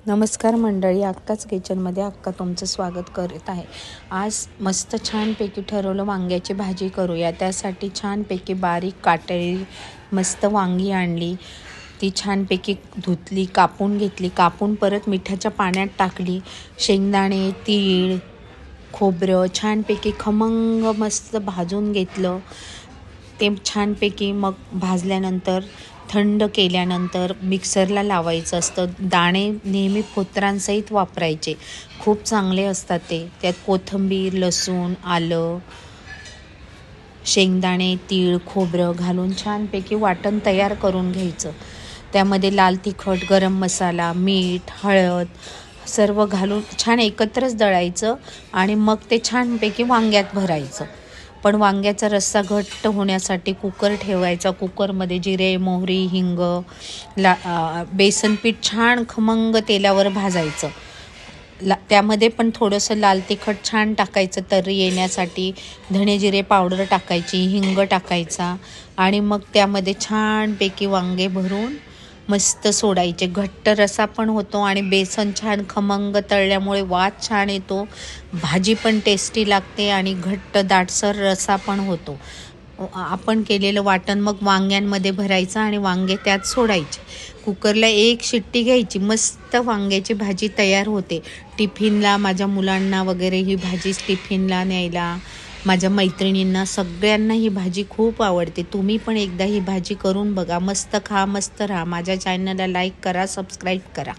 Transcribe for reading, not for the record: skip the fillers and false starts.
नमस्कार मंडळी, अक्काच किचनमध्ये अक्का तुमचं स्वागत करत आहे। आज मस्त छानपैकी ठरवलं वांग्याची भाजी करूया। त्यासाठी छानपैकी बारीक काटळी मस्त वांगी आणली, ती छानपैकी धुतली, कापून घेतली, कापून परत मिठाच्या पाण्यात टाकली। शेंगदाणे, तीळ, खोबरं छानपैकी खमंग मस्त भाजून घेतलं। ते छानपैकी मग भाजल्यानंतर थंड केल्यानंतर मिक्सरला लावायचं असतं। दाणे नेहमी फोतरांसहित वापरायचे, खूप चांगले असतात ते। त्यात कोथिंबीर, लसूण, आलं, शेंगदाणे, तीळ, खोबरं घालून छानपैकी वाटण तयार करून घ्यायचं। त्यामध्ये लाल तिखट, गरम मसाला, मीठ, हळद सर्व घालून छान एकत्रच दळायचं आणि मग ते छानपैकी वांग्यात भरायचं। पण वांग्याचा रस्सा घट्ट होण्यासाठी कुकर ठेवायचा। कुकरमध्ये जिरे, मोहरी, हिंग, बेसन पीठ छान खमंग तेलावर भाजायचं। त्यामध्ये पण थोडंसं लाल तिखट छान टाकायचं तर्री येण्यासाठी, धणे जिरे पावडर टाकायची, हिंग टाकायचा आणि मग त्यामध्ये छानपैकी वांगे भरून मस्त सोडायचे। घट्ट रसा पण होतो आणि बेसन छान खमंग तळल्यामुळे वास छान येतो, भाजी पण टेस्टी लागते आणि घट्ट दाटसर रसा पण होतो। आपण केलेलं वाटण मग वांग्यांमध्ये भरायचं आणि वांगे त्यात सोडायचे। कुकरला एक शिट्टी घ्यायची, मस्त वांग्याची भाजी तयार होते। टिफिनला माझ्या मुलांना वगैरे ही भाजी टिफिनला न्यायला, माझ्या मैत्रिणींना सगळ्यांना ही भाजी खूप आवडते। तुम्ही पण एकदा ही भाजी करून बघा। मस्त खा, मस्त राहा। माझ्या चॅनलला लाईक करा, सबस्क्राईब करा।